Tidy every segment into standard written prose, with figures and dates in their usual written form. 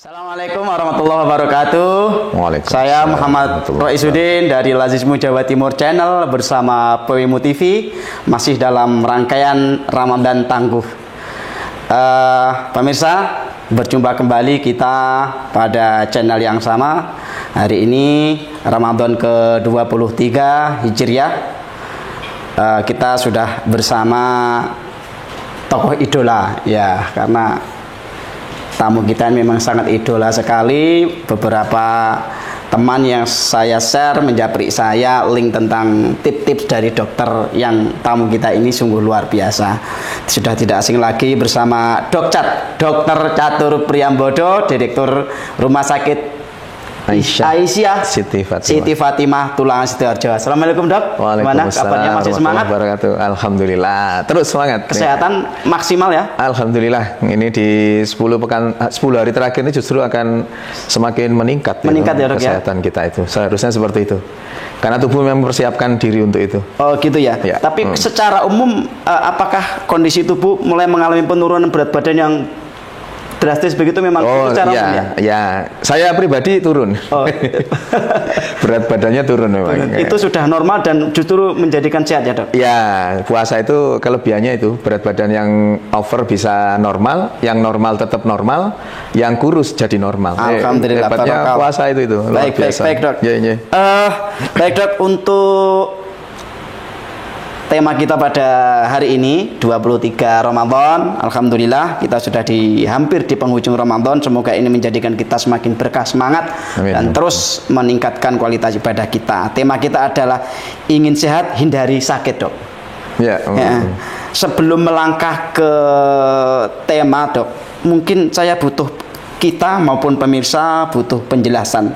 Assalamualaikum warahmatullahi wabarakatuh. Waalaikumsalam. Saya Muhammad Roisuddin dari Lazismu Jawa Timur Channel bersama PWMU TV masih dalam rangkaian Ramadan Tangguh. Pemirsa, berjumpa kembali kita pada channel yang sama. Hari ini Ramadan ke-23 Hijriah. Kita sudah bersama tokoh idola ya, karena tamu kita memang sangat idola sekali. Beberapa teman yang saya share menjapri saya link tentang tips-tips dari dokter yang tamu kita ini sungguh luar biasa. Sudah tidak asing lagi bersama Dr. Catur Priambodo, Direktur Rumah Sakit Aisyah Siti Fatimah Tulangan Sidoarjo. Assalamualaikum Dok. Gimana kabarnya, masih semangat? Alhamdulillah, terus semangat. Kesehatan maksimal ya? Alhamdulillah. Ini di 10 hari terakhir ini justru akan semakin meningkat ya Dok, kesehatan kita itu. Seharusnya seperti itu. Karena tubuh mempersiapkan diri untuk itu. Oh gitu ya. Tapi secara umum apakah kondisi tubuh mulai mengalami penurunan berat badan yang drastis begitu memang secara umum ya? Ya, saya pribadi turun. Berat badannya turun memang. Itu sudah normal dan justru menjadikan sehat ya Dok? Ya, puasa itu kelebihannya itu berat badan yang over bisa normal, yang normal tetap normal, yang kurus jadi normal. Alhamdulillah. Hebatnya puasa itu. Baik Dok. Ya. Baik Dok, untuk tema kita pada hari ini 23 Ramadan. Alhamdulillah kita sudah hampir di penghujung Ramadan. Semoga ini menjadikan kita semakin berkah semangat. Amin. Dan terus meningkatkan kualitas ibadah kita. Tema kita adalah ingin sehat, hindari sakit Dok. Ya. Sebelum melangkah ke tema Dok, mungkin saya butuh, kita maupun pemirsa butuh penjelasan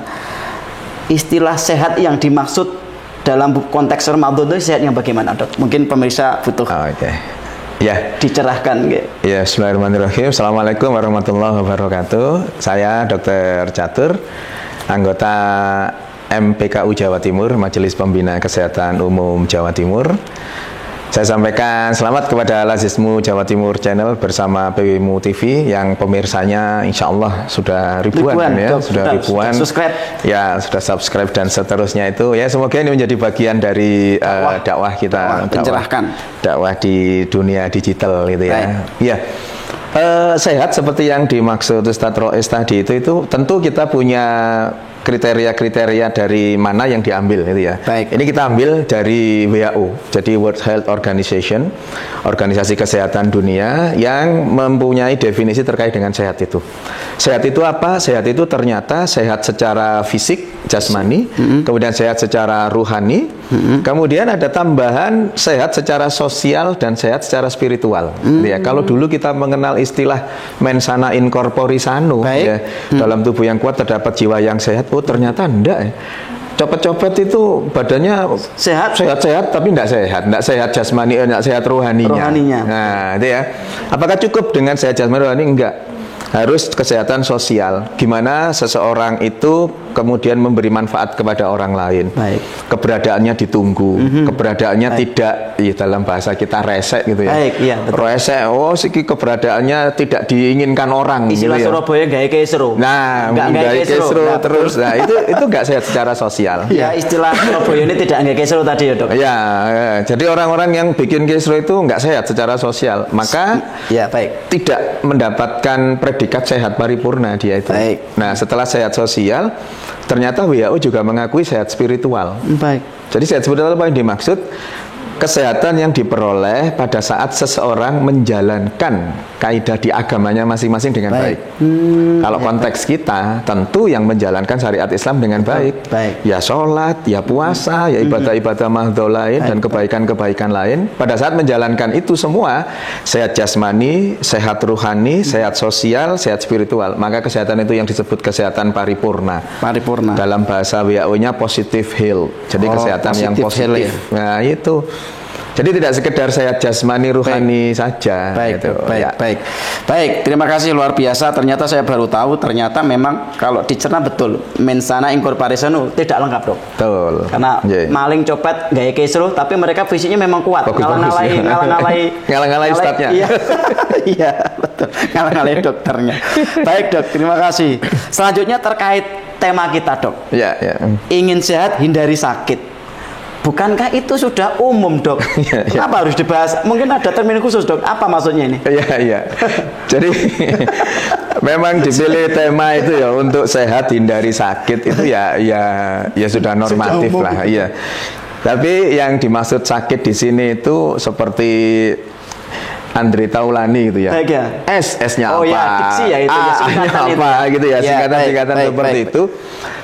istilah sehat yang dimaksud dalam konteks Ramadan itu sehat yang bagaimana Dok? Mungkin pemirsa butuh ya dicerahkan. Ya, bismillahirrahmanirrahim. Assalamualaikum warahmatullahi wabarakatuh. Saya Dr. Catur, anggota MPKU Jawa Timur, Majelis Pembina Kesehatan Umum Jawa Timur. Saya sampaikan selamat kepada Lazismu Jawa Timur Channel bersama PWMU TV yang pemirsanya insya Allah sudah ribuan ya, sudah ribuan. Subscribe. Ya, sudah subscribe dan seterusnya itu. Ya, semoga ini menjadi bagian dari dakwah kita, dakwah di dunia digital gitu ya. Ya. Sehat seperti yang dimaksud Ustadz Rois tadi itu tentu kita punya kriteria-kriteria dari mana yang diambil itu ya. Ini kita ambil dari WHO, jadi World Health Organization, Organisasi Kesehatan Dunia, yang mempunyai definisi terkait dengan sehat itu. Sehat itu apa? Sehat itu ternyata sehat secara fisik, jasmani, kemudian sehat secara ruhani, kemudian ada tambahan sehat secara sosial dan sehat secara spiritual. Ya, kalau dulu kita mengenal istilah mensana in corpore sano, ya, dalam tubuh yang kuat terdapat jiwa yang sehat. Oh, ternyata enggak ya. Copet-copet itu badannya sehat tapi enggak sehat jasmani, enggak sehat rohaninya. Nah, itu ya. Apakah cukup dengan sehat jasmani rohani? Enggak. Harus kesehatan sosial. Gimana seseorang itu kemudian memberi manfaat kepada orang lain. Keberadaannya ditunggu, keberadaannya tidak, ya dalam bahasa kita resek gitu ya. Resek, keberadaannya tidak diinginkan orang. Istilah gitu ya. Surabaya gawe kesro. Nah, gawe kesro terus. Nah, itu enggak sehat secara sosial. Ya, istilah Surabaya ini tidak gawe kesro tadi ya Dok. Ya, jadi orang-orang yang bikin kesro itu enggak sehat secara sosial. Maka tidak mendapatkan predikat sehat paripurna dia itu. Nah, setelah sehat sosial, ternyata WHO juga mengakui sehat spiritual. Jadi sehat spiritual apa yang dimaksud? Kesehatan yang diperoleh pada saat seseorang menjalankan kaidah di agamanya masing-masing dengan baik. Kalau konteks kita, tentu yang menjalankan syariat Islam dengan baik. Ya sholat, ya puasa, ya ibadah-ibadah mahdhah lain dan kebaikan-kebaikan lain. Pada saat menjalankan itu semua, sehat jasmani, sehat ruhani, sehat sosial, sehat spiritual. Maka kesehatan itu yang disebut kesehatan paripurna. Dalam bahasa WHO-nya positive health. Jadi kesehatan yang positif. Nah, itu. Jadi tidak sekedar sehat jasmani rohani saja. Baik, gitu. baik. Terima kasih, luar biasa. Ternyata saya baru tahu, ternyata memang kalau dicerna betul, mensana incorporation tidak lengkap, Dok. Betul. Karena maling copet gaya kisruh, tapi mereka visinya memang kuat. Ngalang-ngalai ustadznya. Iya, betul. Ngalang-ngalai dokternya. Baik, Dok. Terima kasih. Selanjutnya terkait tema kita, Dok. Ya. Ingin sehat, hindari sakit. Bukankah itu sudah umum, Dok? Kenapa harus dibahas? Mungkin ada termin khusus, Dok. Apa maksudnya ini? Iya. Jadi memang dipilih tema itu ya untuk sehat hindari sakit itu ya sudah normatif lah. Iya. Tapi yang dimaksud sakit di sini itu seperti Andre Taulani gitu ya. Baik ya. S-nya apa? Oh ya, diksi ya itu. A-nya apa gitu ya. Singkatan seperti itu.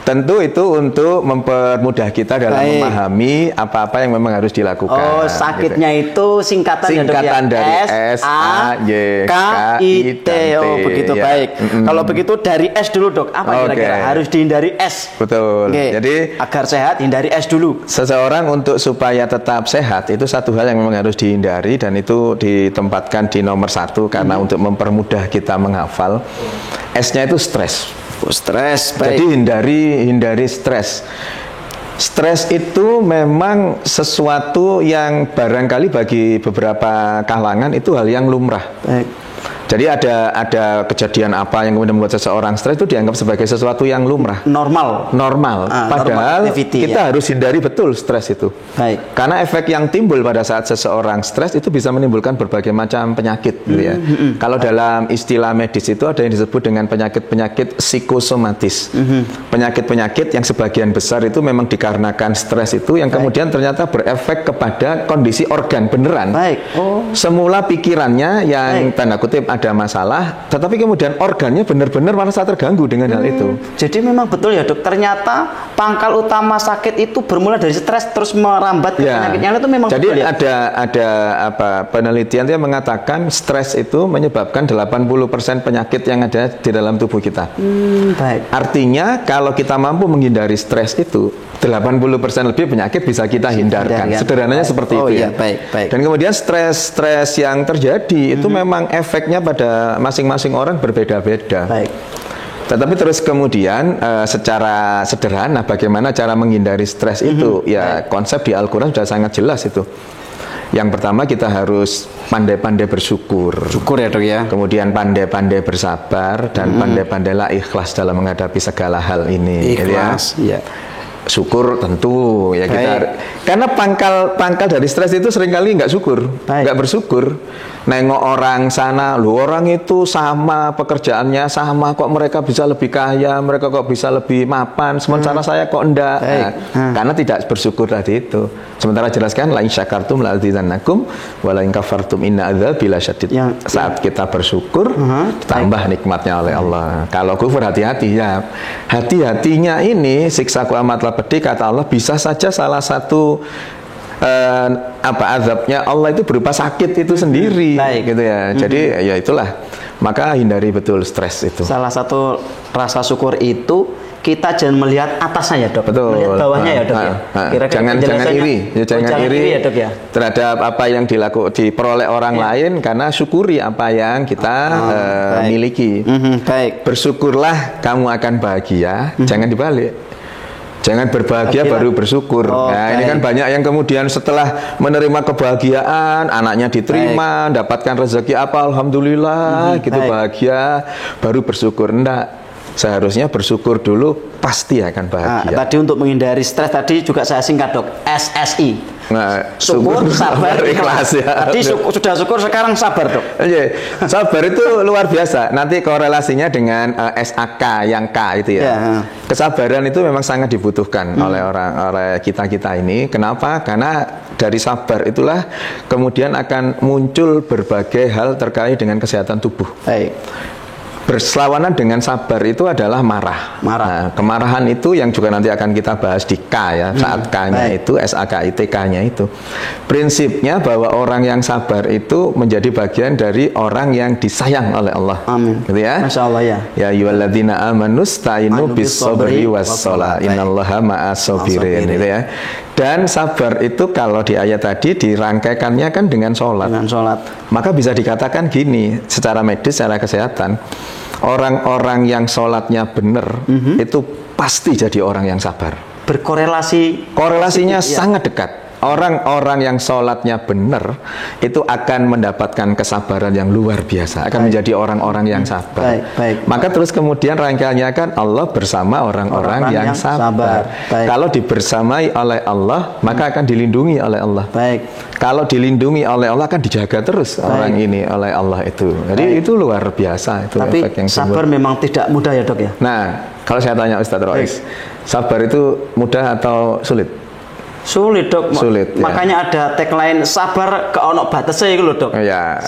Tentu itu untuk mempermudah kita dalam memahami apa-apa yang memang harus dilakukan. Oh, sakitnya gitu. Itu singkatan dari S, A, Y, K, I, T. Oh, begitu ya. Baik. Kalau begitu dari S dulu, Dok. Apa kira-kira harus dihindari S? Betul. Jadi agar sehat hindari S dulu. Seseorang untuk supaya tetap sehat itu satu hal yang memang harus dihindari, dan itu ditempatkan di nomor 1 karena untuk mempermudah kita menghafal. S-nya itu stres. Stres, baik. Jadi hindari stres. Stres itu memang sesuatu yang barangkali bagi beberapa kalangan itu hal yang lumrah. Baik. Jadi ada kejadian apa yang kemudian membuat seseorang stres itu dianggap sebagai sesuatu yang lumrah. Normal. Padahal kita harus hindari betul stres itu. Baik. Karena efek yang timbul pada saat seseorang stres itu bisa menimbulkan berbagai macam penyakit, gitu ya. Kalau dalam istilah medis itu ada yang disebut dengan penyakit-penyakit psikosomatis. Penyakit-penyakit yang sebagian besar itu memang dikarenakan stres itu yang kemudian ternyata berefek kepada kondisi organ beneran. Baik. Semula pikirannya yang tanda kutip ada masalah, tetapi kemudian organnya benar-benar merasa terganggu dengan hal itu. Jadi memang betul ya, Dok. Ternyata pangkal utama sakit itu bermula dari stres terus merambat ke penyakit yang itu memang jadi betul ya. Ada penelitian yang mengatakan stres itu menyebabkan 80% penyakit yang ada di dalam tubuh kita. Baik. Artinya kalau kita mampu menghindari stres itu 80% lebih penyakit bisa kita hindarkan. Sederhananya seperti itu ya. Baik. Dan kemudian stres yang terjadi itu memang efeknya pada masing-masing orang berbeda-beda. Baik. Tetapi terus kemudian secara sederhana bagaimana cara menghindari stres itu? Ya konsep di Al-Quran sudah sangat jelas itu. Yang pertama kita harus pandai-pandai bersyukur. Syukur ya, Dok ya. Kemudian pandai-pandai bersabar dan pandai-pandailah ikhlas dalam menghadapi segala hal ini. Ikhlas. Ya. Syukur tentu ya kita, karena pangkal dari stres itu seringkali nggak bersyukur. Nengok orang sana, orang itu sama pekerjaannya sama, kok mereka bisa lebih kaya, mereka kok bisa lebih mapan, sementara saya kok enggak. Karena tidak bersyukur tadi itu. Sementara jelaskan la in syakartum la azidannakum wa la in kafartum inna adzabi lasyadid. Saat kita bersyukur tambah nikmatnya oleh Allah. Kalau kufur hati-hati ya. Hati-hatinya ini siksaku amatlah pedih kata Allah, bisa saja salah satu azabnya Allah itu berupa sakit itu sendiri. Gitu ya. Jadi ya itulah. Maka hindari betul stres itu. Salah satu rasa syukur itu kita jangan melihat atasnya ya, Dok. Betul. Melihat bawahnya ya, Dok ya. Jangan iri. Jangan iri ya, Dok ya. Terhadap apa yang diperoleh orang lain, karena syukuri apa yang kita miliki. Baik. Bersyukurlah kamu akan bahagia, jangan dibalik. Jangan berbahagia baru bersyukur. Ini kan banyak yang kemudian setelah menerima kebahagiaan, anaknya diterima, dapatkan rezeki apa, alhamdulillah, bahagia, baru bersyukur. Enggak. Seharusnya bersyukur dulu, pasti akan bahagia. Tadi untuk menghindari stres tadi juga saya singkat, Dok. SSI. Syukur, sabar, ikhlas ya. Tadi sudah syukur, sekarang sabar, Dok. Sabar itu luar biasa. Nanti korelasinya dengan SAK yang K itu ya. Kesabaran itu memang sangat dibutuhkan oleh kita ini. Kenapa? Karena dari sabar itulah kemudian akan muncul berbagai hal terkait dengan kesehatan tubuh. berslawanan dengan sabar itu adalah marah. Nah, kemarahan itu yang juga nanti akan kita bahas di K ya, saat K-nya itu SAKITK-nya itu. Prinsipnya bahwa orang yang sabar itu menjadi bagian dari orang yang disayang oleh Allah. Amin. Gitu ya. Masya Allah ya. Ya ayyuhalladzina amanu sta'inu bis-sabri was-shalah. Innallaha ma'as-sabirin gitu ya. Dan sabar itu kalau di ayat tadi dirangkaikannya kan dengan sholat. Dengan sholat. Maka bisa dikatakan gini, secara medis, secara kesehatan, orang-orang yang sholatnya benar itu pasti jadi orang yang sabar. Berkorelasi. Korelasinya sangat dekat. Orang-orang yang sholatnya benar itu akan mendapatkan kesabaran yang luar biasa, akan menjadi orang-orang yang sabar. Maka terus kemudian rangkaiannya kan Allah bersama orang-orang yang sabar. Kalau dibersamai oleh Allah, maka akan dilindungi oleh Allah. Kalau dilindungi oleh Allah akan dijaga terus orang ini oleh Allah itu. Jadi itu luar biasa itu. Tapi efek yang sabar memang tidak mudah ya dok ya. Nah kalau saya tanya Ustadz Rois, sabar itu mudah atau sulit? Sulit dok, sulit, makanya ada tagline sabar ke ono batasnya itu loh dok. Ya.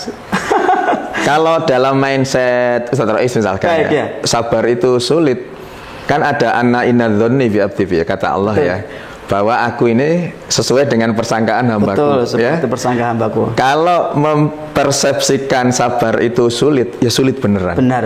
Kalau dalam mindset Ustaz Rois misalkan sabar itu sulit, kan ada anna inna dzanni bi abdi kata Allah ya, bahwa aku ini sesuai dengan persangkaan hambaku. Betul, seperti persangkaan hambaku. Kalau mempersepsikan sabar itu sulit, ya sulit beneran. Benar.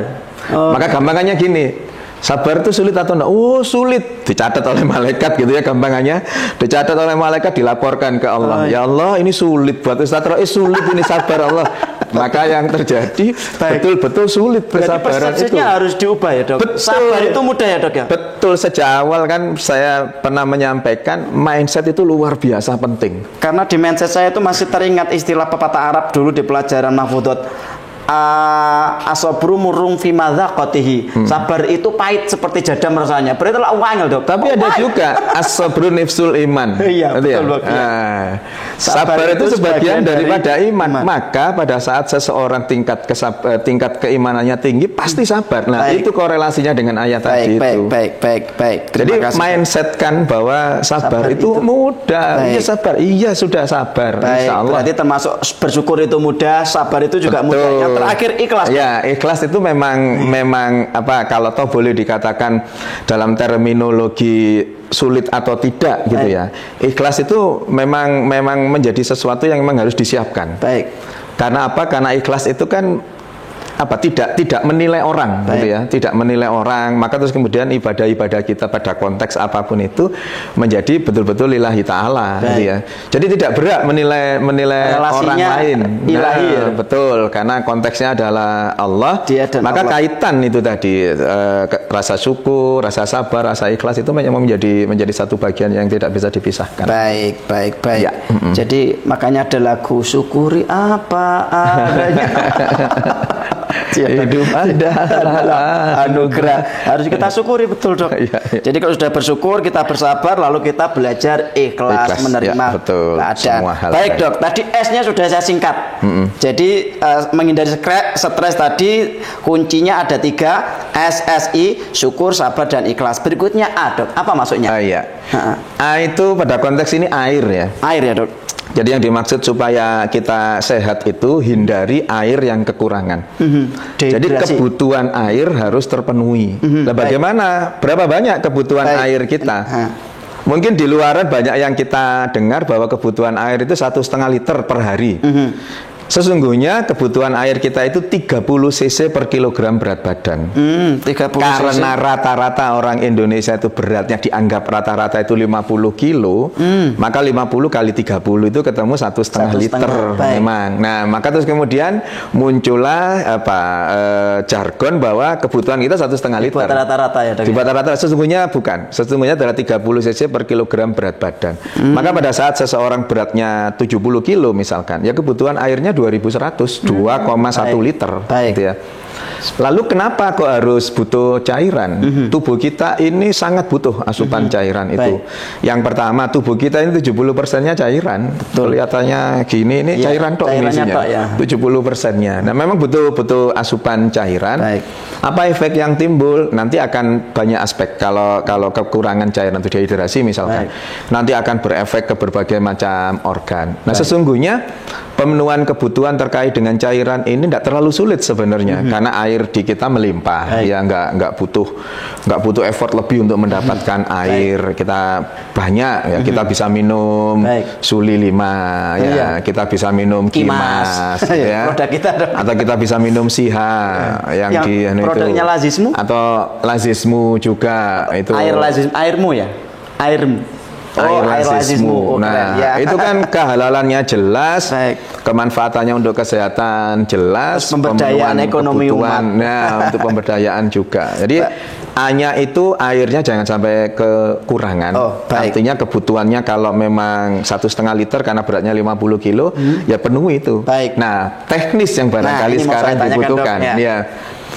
Maka gampangannya gini. Sabar itu sulit atau enggak? Oh sulit, dicatat oleh malaikat gitu ya gampangannya. Dicatat oleh malaikat, dilaporkan ke Allah. Ya Allah ini sulit buat Ustaz Rois, sulit ini sabar Allah. Maka yang terjadi betul-betul sulit kesabaran itu. Harus diubah ya dok. Betul. Sabar itu mudah ya dok ya. Betul, sejak awal kan saya pernah menyampaikan mindset itu luar biasa penting. Karena di mindset saya itu masih teringat istilah pepatah Arab dulu di pelajaran Mahfudot. Asobru murung fi madzaqatihi. Sabar itu pahit seperti jadam rasanya. Berarti lah wangel dok. Tapi ada juga asobru nifsul iman. Iya betul. Sabar itu sebagian daripada iman. Maka pada saat seseorang tingkat keimanannya tinggi pasti sabar. Nah itu korelasinya dengan ayat tadi itu. Baik. Jadi mindset kan bahwa sabar itu mudah. Iya sabar. Iya sudah sabar. Insya Allah. Berarti termasuk bersyukur itu mudah. Sabar itu juga mudah. Terakhir ikhlas. Ya, ikhlas itu memang apa kalau toh boleh dikatakan dalam terminologi sulit atau tidak gitu ya. Ikhlas itu memang menjadi sesuatu yang memang harus disiapkan. Karena apa? Karena ikhlas itu kan apa tidak menilai orang gitu ya, tidak menilai orang. Maka terus kemudian ibadah-ibadah kita pada konteks apapun itu menjadi betul-betul lillahi ta'ala gitu ya. Jadi tidak berat menilai orang lain. Nah, betul, karena konteksnya adalah Allah. Maka Allah. Kaitan itu tadi rasa syukur, rasa sabar, rasa ikhlas itu menjadi satu bagian yang tidak bisa dipisahkan. Baik. Ya. Jadi makanya ada lagu syukuri apa adanya. Hidup adalah anugerah. Harus kita syukuri betul dok. Jadi kalau sudah bersyukur, kita bersabar, lalu kita belajar ikhlas menerima keadaan. Baik dok, tadi S-nya sudah saya singkat. Jadi menghindari stres tadi kuncinya ada 3, SSI, syukur, sabar dan ikhlas. Berikutnya A dok, apa maksudnya? A itu pada konteks ini air ya. Air ya dok. Jadi yang dimaksud supaya kita sehat itu hindari air yang kekurangan. Jadi kebutuhan air harus terpenuhi. Nah, bagaimana? Berapa banyak kebutuhan air kita? Mungkin di luaran banyak yang kita dengar bahwa kebutuhan air itu 1,5 liter per hari. Sesungguhnya kebutuhan air kita itu 30 cc per kilogram berat badan. 30 Karena rata-rata orang Indonesia itu beratnya dianggap rata-rata itu 50 kilo, maka 50 kali 30 itu ketemu 1,5 liter memang. Nah, maka terus kemudian muncullah jargon bahwa kebutuhan kita 1,5 liter. Dibuat rata-rata ya. Dibuat rata-rata, sesungguhnya bukan. Sesungguhnya adalah 30 cc per kilogram berat badan. Maka pada saat seseorang beratnya 70 kilo misalkan, ya kebutuhan airnya 2.100, 2,1 liter gitu ya. Lalu kenapa kok harus butuh cairan? Tubuh kita ini sangat butuh asupan cairan itu. Yang pertama, tubuh kita ini 70%-nya cairan. Kelihatannya gini, ini cairan tok isinya. 70%-nya. Nah, memang butuh asupan cairan. Apa efek yang timbul? Nanti akan banyak aspek. Kalau kekurangan cairan itu dehidrasi misalkan, nanti akan berefek ke berbagai macam organ. Nah, sesungguhnya pemenuhan kebutuhan terkait dengan cairan ini tidak terlalu sulit sebenarnya, karena air di kita melimpah. Ya nggak butuh effort lebih untuk mendapatkan air. Kita banyak ya, kita bisa minum Suli 5 ya, kita bisa minum Kimas ya, atau kita bisa minum Siha yang di produknya itu. Lazismu atau Lazismu juga itu. Airmu ya, airmu. Air lazismu. Nah, itu kan kehalalannya jelas, kemanfaatannya untuk kesehatan jelas, pemberdayaan ekonomi umat. Nah, untuk pemberdayaan juga. Jadi hanya itu airnya jangan sampai kekurangan. Artinya kebutuhannya kalau memang 1,5 liter karena beratnya 50 kilo, ya penuhi itu. Nah, teknis yang barangkali sekarang dibutuhkan. Ya.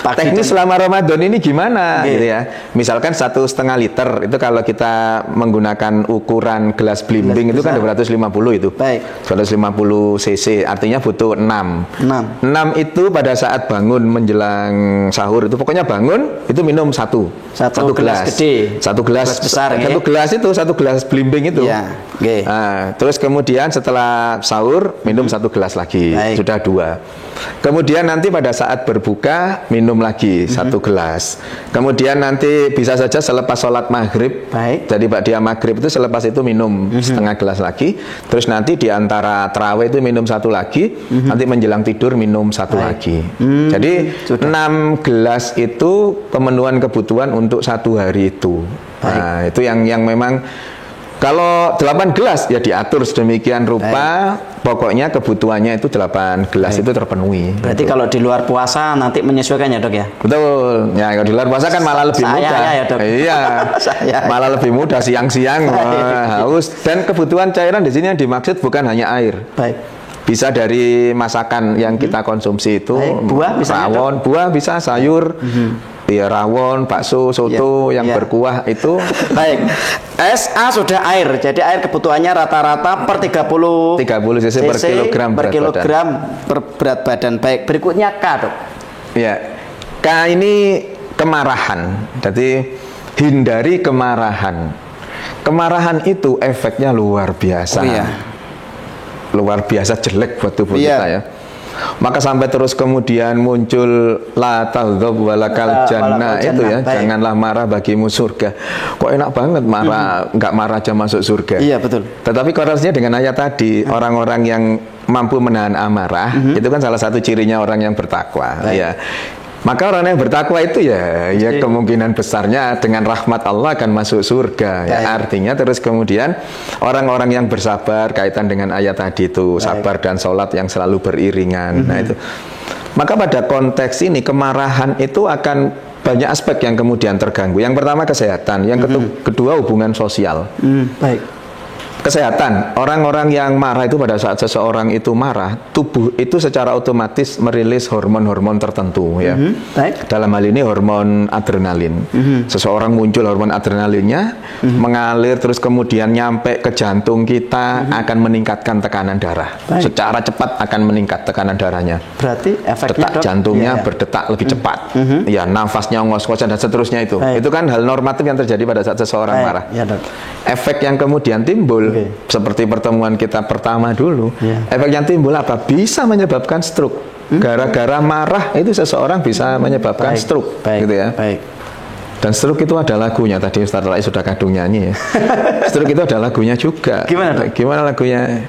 Teknis selama Ramadan ini gimana gitu ya. Misalkan 1,5 liter itu kalau kita menggunakan ukuran gelas blimbing itu kan 250 itu. 250 cc artinya butuh 6 itu pada saat bangun menjelang sahur itu pokoknya bangun itu minum satu gelas gede. Satu gelas besar. Satu gelas blimbing itu. Nah, terus kemudian setelah sahur minum 1 gelas lagi. Sudah 2. Kemudian nanti pada saat berbuka minum lagi 1 gelas. Kemudian nanti bisa saja selepas sholat maghrib. Jadi dia maghrib itu selepas itu minum setengah gelas lagi. Terus nanti di antara tarawih itu minum 1 lagi. Nanti menjelang tidur minum 1 lagi. Jadi 6 gelas itu pemenuhan kebutuhan untuk 1 hari itu. Nah, itu yang memang. Kalau 8 gelas ya diatur sedemikian rupa, pokoknya kebutuhannya itu 8 gelas itu terpenuhi. Berarti kalau di luar puasa nanti menyesuaikan ya dok ya? Betul. Ya kalau di luar puasa kan malah lebih mudah. Ya, dok. Iya. Malah lebih mudah siang-siang haus. Dan kebutuhan cairan di sini yang dimaksud bukan hanya air. Bisa dari masakan yang kita konsumsi itu, buah misalnya, rawon, buah bisa, sayur. Ya rawon, bakso, soto yang berkuah itu. SA sudah air. Jadi air kebutuhannya rata-rata per 30 cc per kilogram berat badan. Baik, berikutnya K, dok. Ya. K ini kemarahan. Jadi hindari kemarahan. Kemarahan itu efeknya luar biasa. Luar biasa jelek buat tubuh kita ya. Maka sampai terus kemudian muncul la taghdab walakal jannah itu ya, janganlah marah bagimu surga. Kok enak banget marah, nggak marah aja masuk surga. Iya betul. Tetapi korelasinya dengan ayat tadi, orang-orang yang mampu menahan amarah itu kan salah satu cirinya orang yang bertakwa. Ya. Maka orang yang bertakwa itu ya kemungkinan besarnya dengan rahmat Allah akan masuk surga. Ya, artinya terus kemudian orang-orang yang bersabar kaitan dengan ayat tadi itu sabar dan sholat yang selalu beriringan. Nah itu. Maka pada konteks ini kemarahan itu akan banyak aspek yang kemudian terganggu. Yang pertama kesehatan, yang kedua hubungan sosial. Kesehatan, orang-orang yang marah itu pada saat seseorang itu marah, tubuh itu secara otomatis merilis hormon-hormon tertentu ya. Dalam hal ini hormon adrenalin. Seseorang muncul hormon adrenalinnya mengalir terus kemudian nyampe ke jantung kita akan meningkatkan tekanan darah. Secara cepat akan meningkat tekanan darahnya. Berarti efeknya detak jantungnya berdetak lebih cepat. Ya, nafasnya ngos-ngosan dan seterusnya itu. Itu kan hal normatif yang terjadi pada saat seseorang marah. Efek yang kemudian timbul seperti pertemuan kita pertama dulu, efek yang timbul apa? Bisa menyebabkan stroke. Gara-gara marah itu seseorang bisa menyebabkan stroke, gitu ya. Dan stroke itu ada lagunya. Tadi Ustaz Lai sudah kadung nyanyi ya. Stroke itu ada lagunya juga. Gimana lagunya?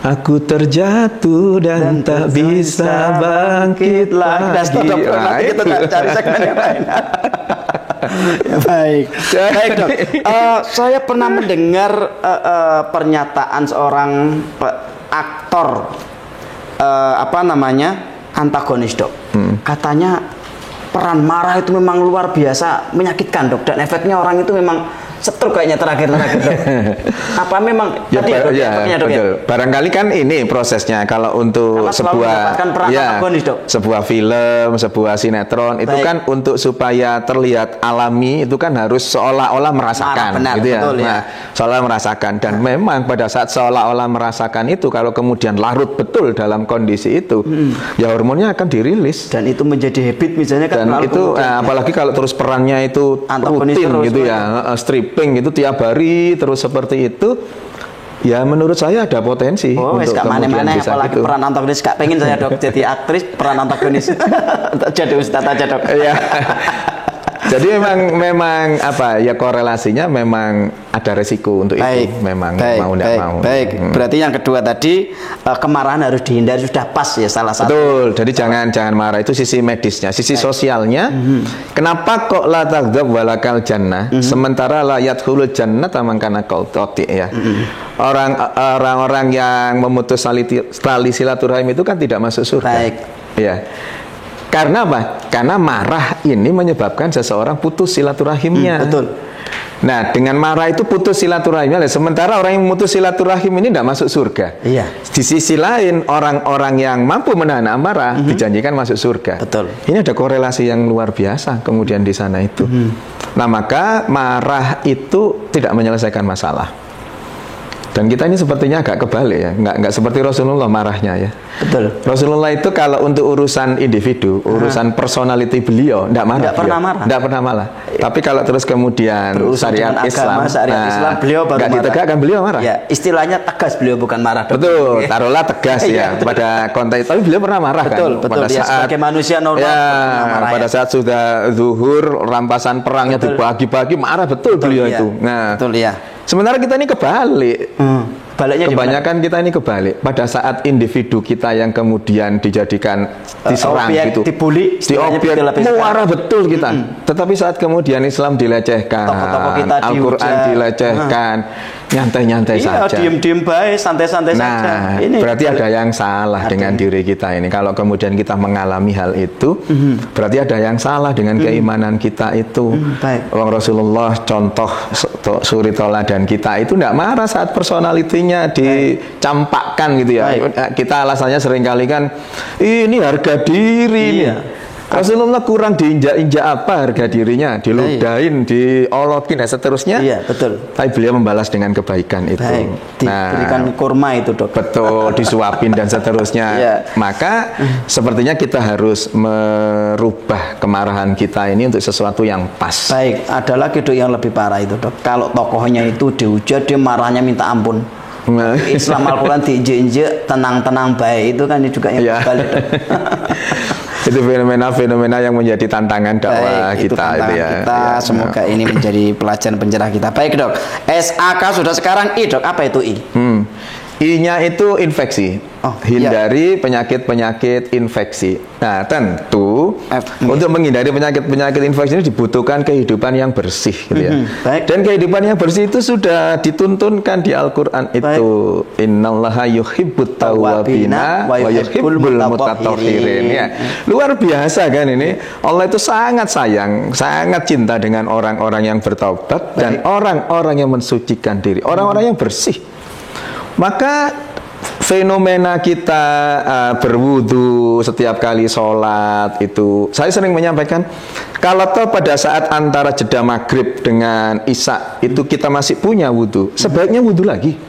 Aku terjatuh dan tak bisa bangkit lagi. Kita cari segmen yang lain. Baik dok. Saya pernah mendengar pernyataan seorang aktor antagonis dok. Katanya peran marah itu memang luar biasa menyakitkan dok, dan efeknya orang itu memang stroke kayaknya terakhir dok. Apa memang tadi efeknya dok ya? Barangkali kan ini prosesnya kalau untuk sebuah sebuah film, sebuah sinetron itu kan untuk supaya terlihat alami itu kan harus seolah-olah merasakan, gitu ya. Seolah merasakan, dan memang pada saat seolah-olah merasakan itu kalau kemudian larut betul dalam kondisi itu, ya hormonnya akan dirilis dan itu menjadi habit misalnya kan. Dan itu apalagi kalau terus perannya itu rutin gitu ya, stripping itu tiap hari terus seperti itu, Ya menurut saya ada potensi untuk kemudian bisa apalagi gitu. Peran antagonis gak pengen saya dok jadi aktris peran antagonis jadi ustadz aja dok. Iya. Jadi memang apa ya korelasinya memang ada resiko untuk itu memang mau tidak mau. Baik. Berarti yang kedua tadi kemarahan harus dihindari sudah pas ya salah satu. Betul. Jadi jangan marah itu sisi medisnya, sisi sosialnya. Kenapa kok la taghdab walakal jannah sementara la yadkhulul jannah tamangkana qautati ya. Orang-orang yang memutus tali silaturahim itu kan tidak masuk surga. Baik. Ya. Karena apa? Karena marah ini menyebabkan seseorang putus silaturahimnya. Betul. Nah, dengan marah itu putus silaturahimnya. Sementara orang yang memutus silaturahim ini tidak masuk surga. Iya. Di sisi lain, orang-orang yang mampu menahan amarah dijanjikan masuk surga. Betul. Ini ada korelasi yang luar biasa kemudian di sana itu. Nah, maka marah itu tidak menyelesaikan masalah. Dan kita ini sepertinya agak kebalik ya, nggak seperti Rasulullah marahnya ya. Betul. Rasulullah itu kalau untuk urusan individu, urusan personality beliau, nggak marah. Nggak pernah marah. Nggak pernah marah. Tapi kalau terus kemudian syariat Islam, Islam beliau baru nggak ditegakkan beliau marah. Ya, istilahnya tegas beliau bukan marah. Betul. Taruhlah tegas ya pada konteks. Tapi beliau pernah marah betul, kan. Betul. Pada saat sebagai manusia normal. Ya, pada saat sudah zuhur, rampasan perangnya dibagi-bagi, marah betul beliau itu. Nah, betul ya. Sementara kita ini kebalik. Baliknya kebanyakan kita ini kebalik. Pada saat individu kita yang kemudian dijadikan diserang gitu, dibully, di objek marah betul kita. Tetapi saat kemudian Islam dilecehkan, Al-Quran dilecehkan, nyantai-nyantai saja. Diem-diem baik, santai-santai saja. Ini berarti ada yang salah dengan diri kita ini. Kalau kemudian kita mengalami hal itu, berarti ada yang salah dengan keimanan kita itu. Rasulullah contoh suri toladan kita itu tidak marah saat personalitinya dicampakkan gitu ya. Kita alasannya seringkali kan ini harga diri ini. Rasulullah kurang diinjak-injak apa harga dirinya, diludahin, diolokin dan seterusnya. Iya, betul. Tapi beliau membalas dengan kebaikan itu. Diberikan kurma itu, Dok. Betul, disuapin dan seterusnya. Maka sepertinya kita harus merubah kemarahan kita ini untuk sesuatu yang pas. Baik, ada lagi Dok yang lebih parah itu, Dok. Kalau tokohnya itu dihujat, dia marahnya minta ampun. Islam Al-Quran diinjek-injek, tenang-tenang baik, itu kan juga yang balik. Itu fenomena-fenomena yang menjadi tantangan dakwah kita itu ya. Semoga ini menjadi pelajaran pencerah kita. Baik Dok, SAK sudah sekarang I Dok, apa itu I? I-nya itu infeksi. Hindari penyakit-penyakit infeksi. Nah, tentu untuk menghindari penyakit-penyakit infeksi ini dibutuhkan kehidupan yang bersih gitu ya. Dan kehidupan yang bersih itu sudah dituntunkan di Al-Qur'an itu. Innallaha yuhibbut tawwabina wa yuhibbul mutatahhirin ya. Luar biasa kan ini. Allah itu sangat sayang, sangat cinta dengan orang-orang yang bertaubat dan orang-orang yang mensucikan diri, orang-orang yang bersih. Maka fenomena kita berwudu setiap kali sholat itu, saya sering menyampaikan, kalau toh pada saat antara jeda maghrib dengan isya itu kita masih punya wudu, sebaiknya wudu lagi.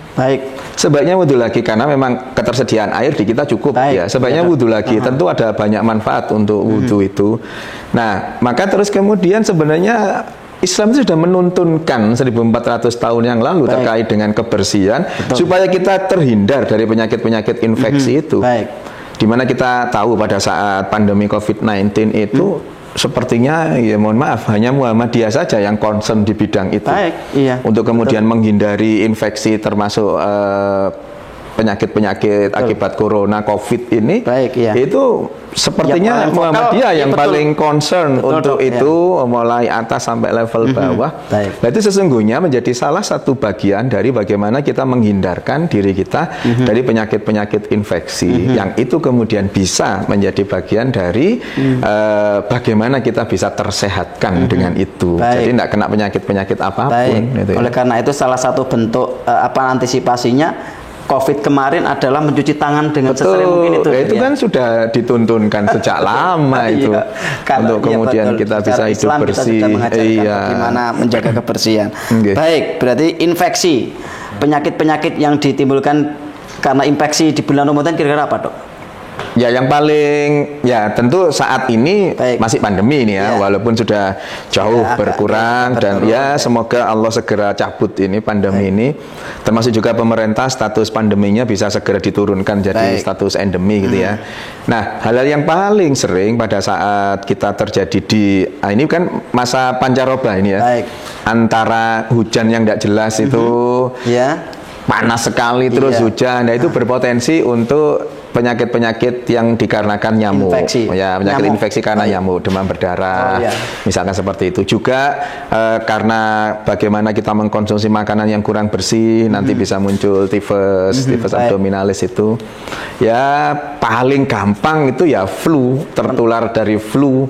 Sebaiknya wudu lagi karena memang ketersediaan air di kita cukup ya. Sebaiknya wudu lagi. Tentu ada banyak manfaat untuk wudu itu. Nah, maka terus kemudian sebenarnya Islam itu sudah menuntunkan 1400 tahun yang lalu terkait dengan kebersihan supaya kita terhindar dari penyakit-penyakit infeksi itu. Dimana kita tahu pada saat pandemi COVID-19 itu sepertinya ya mohon maaf hanya Muhammadiyah saja yang concern di bidang itu. Untuk kemudian menghindari infeksi termasuk penyakit-penyakit akibat corona COVID ini, itu sepertinya Muhammadiyah yang paling concern untuk itu mulai atas sampai level bawah. Nah, itu sesungguhnya menjadi salah satu bagian dari bagaimana kita menghindarkan diri kita dari penyakit-penyakit infeksi yang itu kemudian bisa menjadi bagian dari bagaimana kita bisa tersehatkan dengan itu. Jadi tidak kena penyakit-penyakit apapun. Gitu ya. Oleh karena itu salah satu bentuk antisipasinya COVID kemarin adalah mencuci tangan dengan sesering mungkin itu. Itu kan sudah dituntunkan sejak lama itu. Untuk kemudian kita bisa hidup Islam bersih. Kita sudah mengajarkan bagaimana menjaga kebersihan. Baik, berarti infeksi, penyakit-penyakit yang ditimbulkan karena infeksi di bulan Ramadan kira-kira apa, Dok? Ya yang paling ya tentu saat ini masih pandemi ini ya, walaupun sudah jauh berkurang dan ya semoga Allah segera cabut ini pandemi ini, termasuk juga pemerintah status pandeminya bisa segera diturunkan jadi status endemi gitu ya. Nah, hal-hal yang paling sering pada saat kita terjadi di ini kan masa pancaroba ini ya, antara hujan yang tidak jelas itu panas sekali terus hujan, nah itu berpotensi untuk penyakit-penyakit yang dikarenakan nyamuk, penyakit infeksi karena nyamuk, demam berdarah, misalkan seperti itu. Juga karena bagaimana kita mengkonsumsi makanan yang kurang bersih, nanti bisa muncul tifus abdominalis itu. Ya paling gampang itu ya flu, tertular dari flu.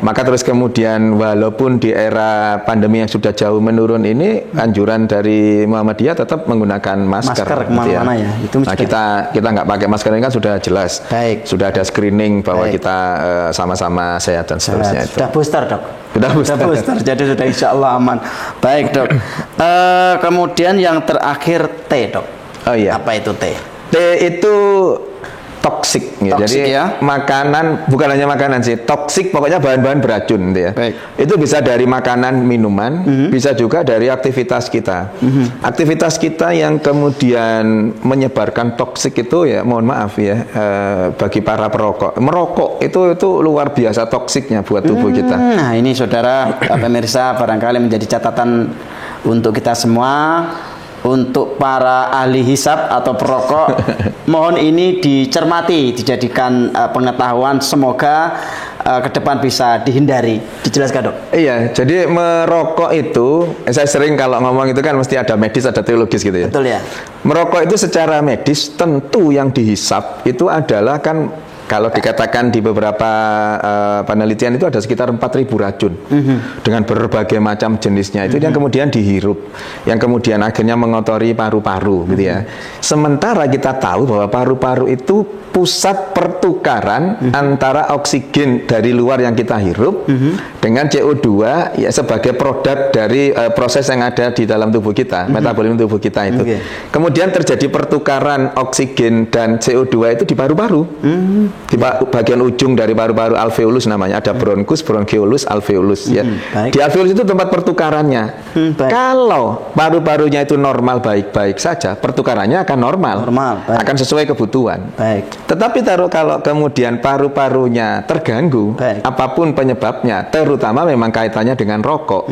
Maka terus kemudian walaupun di era pandemi yang sudah jauh menurun ini, anjuran dari Muhammadiyah tetap menggunakan masker kemana-mana ya. Itu nah, kita nggak pakai masker ini kan sudah jelas, sudah ada screening bahwa kita sama-sama sehat dan seterusnya. Sudah booster dok? Sudah booster, jadi sudah insya Allah aman. Baik dok. Kemudian yang terakhir T dok. Oh iya. Apa itu T? T itu toksik ya. Jadi makanan, bukan hanya makanan sih, toksik pokoknya bahan-bahan beracun gitu ya. Itu bisa dari makanan, minuman, bisa juga dari aktivitas kita. Aktivitas kita yang kemudian menyebarkan toksik itu ya, mohon maaf ya, bagi para perokok. Merokok itu luar biasa toksiknya buat tubuh kita. Nah, ini saudara pemirsa barangkali menjadi catatan untuk kita semua. Untuk para ahli hisab atau perokok, mohon ini dicermati, dijadikan pengetahuan, semoga ke depan bisa dihindari. Dijelaskan dok? Iya, jadi merokok itu, saya sering kalau ngomong itu kan mesti ada medis, ada teologis gitu ya. Betul ya. Merokok itu secara medis tentu yang dihisab itu adalah kan, kalau dikatakan di beberapa penelitian itu ada sekitar 4.000 racun dengan berbagai macam jenisnya itu yang kemudian dihirup, yang kemudian akhirnya mengotori paru-paru gitu ya. Sementara kita tahu bahwa paru-paru itu pusat pertukaran antara oksigen dari luar yang kita hirup dengan CO2 ya, sebagai produk dari proses yang ada di dalam tubuh kita, metabolisme tubuh kita itu. Kemudian terjadi pertukaran oksigen dan CO2 itu di paru-paru. Di bagian ujung dari paru-paru alveolus namanya, ada bronkus, bronchiolus, alveolus ya. Di alveolus itu tempat pertukarannya. Kalau paru-parunya itu normal baik-baik saja, pertukarannya akan normal, akan sesuai kebutuhan. Tetapi kalau kemudian paru-parunya terganggu, apapun penyebabnya, terutama memang kaitannya dengan rokok,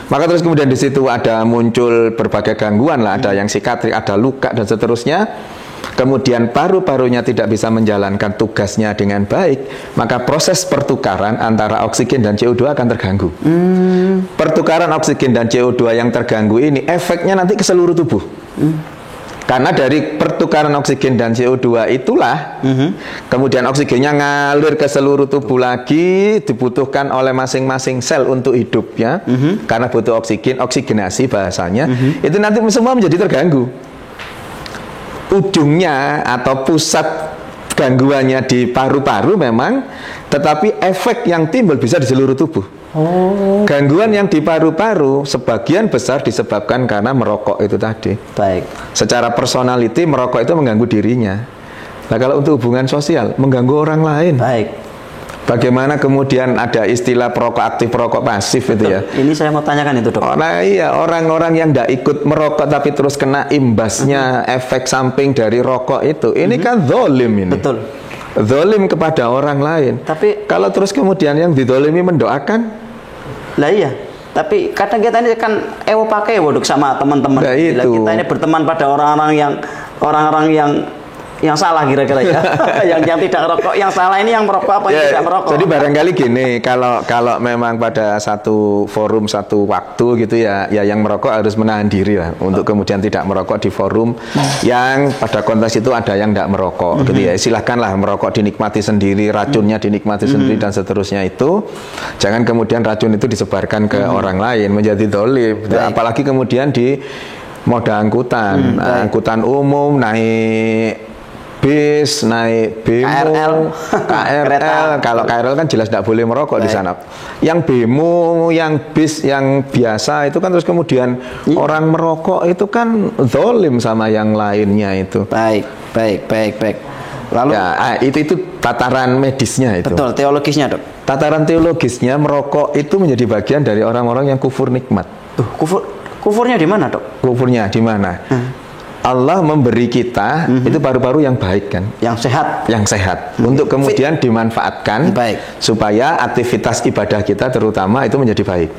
maka terus kemudian di situ ada muncul berbagai gangguan lah, ada yang psikiatrik, ada luka dan seterusnya. Kemudian paru-parunya tidak bisa menjalankan tugasnya dengan baik, maka proses pertukaran antara oksigen dan CO2 akan terganggu. Pertukaran oksigen dan CO2 yang terganggu ini efeknya nanti ke seluruh tubuh. Karena dari pertukaran oksigen dan CO2 itulah kemudian oksigennya ngalir ke seluruh tubuh lagi, dibutuhkan oleh masing-masing sel untuk hidup ya. Karena butuh oksigen, oksigenasi bahasanya, itu nanti semua menjadi terganggu. Ujungnya atau pusat gangguannya di paru-paru memang, tetapi efek yang timbul bisa di seluruh tubuh. Gangguan yang di paru-paru sebagian besar disebabkan karena merokok itu tadi. Secara personality merokok itu mengganggu dirinya. Nah, kalau untuk hubungan sosial mengganggu orang lain. Bagaimana kemudian ada istilah perokok aktif, perokok pasif itu ya. Ini saya mau tanyakan itu dok. Nah iya, orang-orang yang tidak ikut merokok tapi terus kena imbasnya efek samping dari rokok itu, ini kan zolim ini. Betul. Zolim kepada orang lain. Tapi kalau terus kemudian yang dizolimi mendoakan, lah iya. Tapi kadang kita ini kan pakai dok sama teman-teman. Nah, kita ini berteman pada orang-orang yang salah kira-kira ya. yang tidak rokok, yang salah ini yang merokok apa yang tidak merokok. Jadi barangkali gini, kalau memang pada satu forum satu waktu gitu ya yang merokok harus menahan diri lah untuk kemudian tidak merokok di forum yang pada konteks itu ada yang tidak merokok gitu ya. Silahkanlah merokok dinikmati sendiri, racunnya dinikmati sendiri dan seterusnya itu. Jangan kemudian racun itu disebarkan ke orang lain menjadi dolim. Apalagi kemudian di moda angkutan, angkutan umum, naik bis, naik bemo, KRL. Kalau KRL kan jelas tidak boleh merokok di sana. Yang bemo, yang bis, yang biasa itu kan terus kemudian orang merokok itu kan zalim sama yang lainnya itu. Baik. Lalu ya, itu tataran medisnya itu. Betul, teologisnya dok. Tataran teologisnya merokok itu menjadi bagian dari orang-orang yang kufur nikmat. Kufurnya di mana dok? Kufurnya di mana? Allah memberi kita itu paru-paru yang baik kan, yang sehat, untuk kemudian dimanfaatkan supaya aktivitas ibadah kita terutama itu menjadi baik.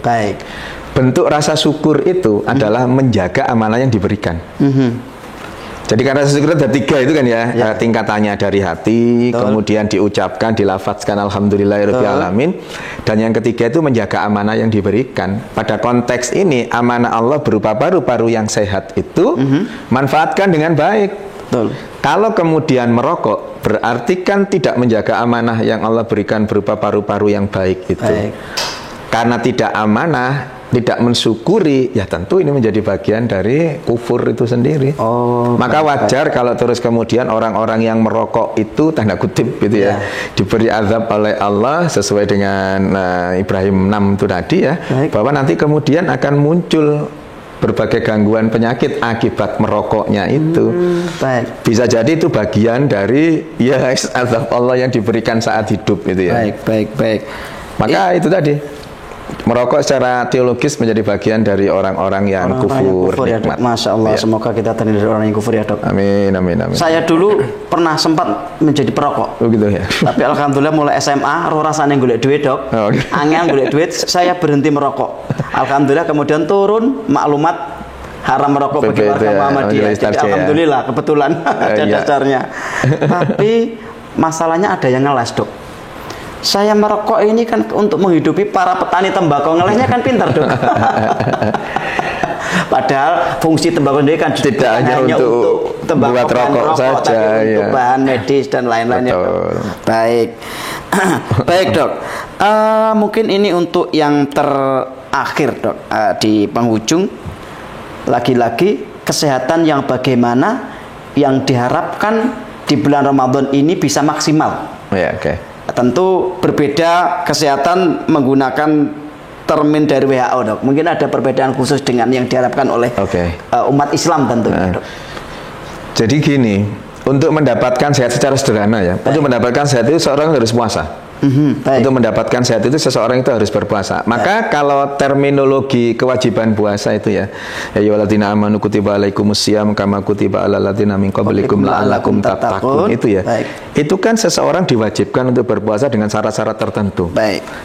Bentuk rasa syukur itu adalah menjaga amanah yang diberikan. Jadi karena rasa syukur ada 3 itu kan ya, tingkatannya dari hati, kemudian diucapkan, dilafadzkan alhamdulillahirabbil alamin, dan yang ketiga itu menjaga amanah yang diberikan. Pada konteks ini amanah Allah berupa paru-paru yang sehat itu manfaatkan dengan baik. Kalau kemudian merokok berarti kan tidak menjaga amanah yang Allah berikan berupa paru-paru yang baik itu. Karena tidak amanah, tidak mensyukuri, ya tentu ini menjadi bagian dari kufur itu sendiri. Maka wajar kalau terus kemudian orang-orang yang merokok itu tanda kutip gitu ya, diberi azab oleh Allah sesuai dengan Ibrahim 6 itu tadi ya, bahwa nanti kemudian akan muncul berbagai gangguan penyakit akibat merokoknya itu. Bisa jadi itu bagian dari azab Allah yang diberikan saat hidup gitu ya. Maka itu tadi, merokok secara teologis menjadi bagian dari orang-orang yang kufur nikmat. Ya, Masya Allah, semoga kita terhindar dari orang yang kufur ya dok. Amin. Saya dulu pernah sempat menjadi perokok. Gitu ya. Tapi alhamdulillah mulai SMA, rasanya golek duit dok. Angin golek duit, saya berhenti merokok. Alhamdulillah kemudian turun maklumat haram merokok bagi warga Muhammadiyah. Jadi alhamdulillah kebetulan ada dasarnya. Tapi masalahnya ada yang ngeles dok. Saya merokok ini kan untuk menghidupi para petani tembakau, ngelesnya kan pintar dong. Padahal fungsi tembakau ini kan tidak hanya untuk tembakau rokok saja, tapi untuk bahan medis dan lain-lainnya. Baik, baik dok. Mungkin ini untuk yang terakhir dok, di penghujung. Lagi-lagi kesehatan yang bagaimana yang diharapkan di bulan Ramadan ini bisa maksimal. Tentu berbeda kesehatan menggunakan termin dari WHO dok. Mungkin ada perbedaan khusus dengan yang diharapkan oleh umat Islam tentunya dok. Jadi gini, untuk mendapatkan sehat secara sederhana ya, untuk mendapatkan sehat itu seorang harus puasa. Untuk mendapatkan sehat itu seseorang itu harus berpuasa. Maka kalau terminologi kewajiban puasa itu ya ayyuhalladzina amanu kutiba alaikumusiyam kama kutiba alal ladzina min qablikum la'allakum tattaqun itu ya. Itu kan seseorang diwajibkan untuk berpuasa dengan syarat-syarat tertentu.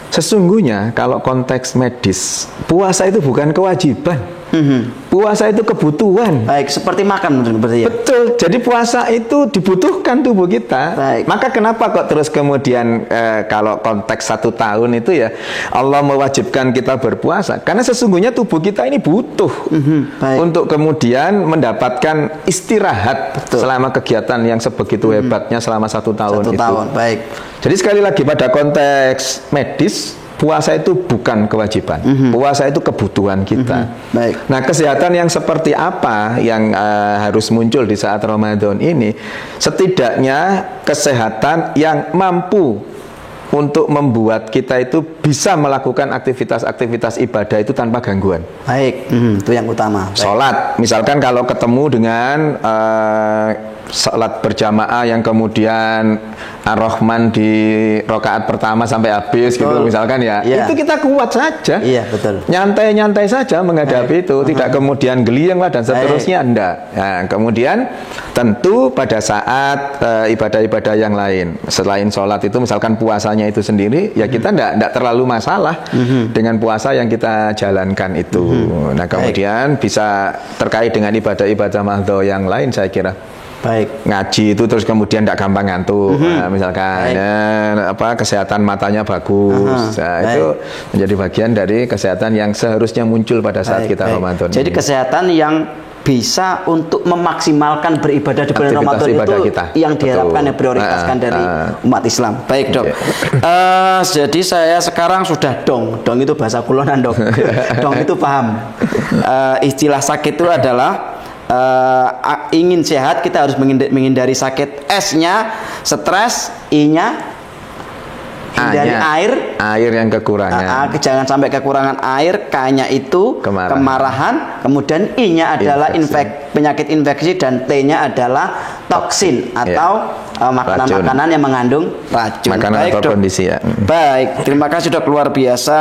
Sesungguhnya kalau konteks medis, puasa itu bukan kewajiban. Puasa itu kebutuhan. Seperti makan berarti ya. Betul. Jadi puasa itu dibutuhkan tubuh kita. Maka kenapa kok terus kemudian kalau konteks 1 tahun itu ya Allah mewajibkan kita berpuasa? Karena sesungguhnya tubuh kita ini butuh untuk kemudian mendapatkan istirahat selama kegiatan yang sebegitu hebatnya selama 1 tahun itu. Jadi sekali lagi pada konteks medis, puasa itu bukan kewajiban, puasa itu kebutuhan kita. Nah, kesehatan yang seperti apa yang harus muncul di saat Ramadan ini? Setidaknya kesehatan yang mampu untuk membuat kita itu bisa melakukan aktivitas-aktivitas ibadah itu tanpa gangguan. Itu yang utama. Sholat, misalkan kalau ketemu dengan sholat berjamaah yang kemudian Ar-Rahman di rakaat pertama sampai habis gitu misalkan ya, itu kita kuat saja, nyantai-nyantai saja menghadapi itu, tidak kemudian geliang lah dan seterusnya, enggak. Nah, kemudian tentu pada saat ibadah-ibadah yang lain selain sholat itu misalkan puasanya itu sendiri ya kita enggak terlalu masalah dengan puasa yang kita jalankan itu. Nah kemudian bisa terkait dengan ibadah-ibadah mahdhah yang lain saya kira. Ngaji itu terus kemudian tidak gampang ngantuk, misalkan kesehatan matanya bagus, itu menjadi bagian dari kesehatan yang seharusnya muncul pada saat kita Ramadan. Jadi kesehatan yang bisa untuk memaksimalkan beribadah di bulan Ramadan itu kita, yang diharapkan yang prioritaskan dari umat Islam. Baik dok. Jadi saya sekarang sudah dong itu bahasa kulonan dok. Dong itu paham. Istilah sakit itu adalah ingin sehat kita harus menghindari sakit. S-nya stres, I-nya Hindari air yang kekurangan. Jangan sampai kekurangan air. K-nya itu kemarahan. Kemudian I-nya adalah penyakit infeksi, dan T-nya adalah toksin atau makanan-makanan yang mengandung racun. Makanan atau kondisi ya. Baik, terima kasih Dok, luar biasa.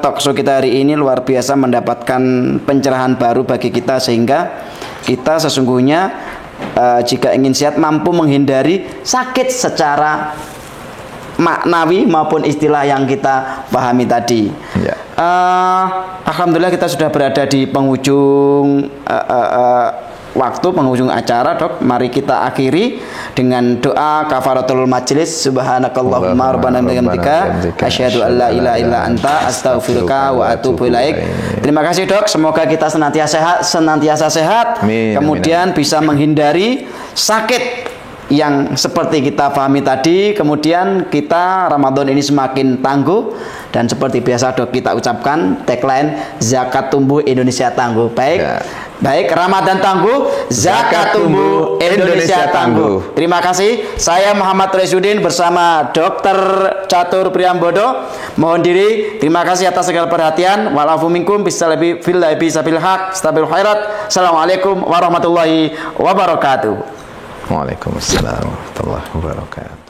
Talkshow kita hari ini luar biasa, mendapatkan pencerahan baru bagi kita, sehingga kita sesungguhnya jika ingin sehat mampu menghindari sakit secara maknawi maupun istilah yang kita pahami tadi. Ya. Alhamdulillah kita sudah berada di penghujung waktu, penghujung acara, Dok. Mari kita akhiri dengan doa kafaratul majlis. Subhanakallahumma rabbana bihamdika asyhadu an la ilaha illa anta astaghfiruka wa atubu ilaik. Terima kasih, Dok. Semoga kita senantiasa sehat. Kemudian bisa menghindari sakit yang seperti kita pahami tadi. Kemudian kita Ramadan ini semakin tangguh, dan seperti biasa, Dok, kita ucapkan tagline zakat tumbuh, Indonesia tangguh. Baik, Ramadan tangguh, zakat tumbuh, Indonesia tangguh. Terima kasih. Saya Muhammad Resudin bersama Dr. Catur Priambodo mohon diri. Terima kasih atas segala perhatian. Walafu minkum bisabil haq stabil khairat. Assalamualaikum warahmatullahi wabarakatuh. Waalaikumsalam warahmatullahi wabarakatuh.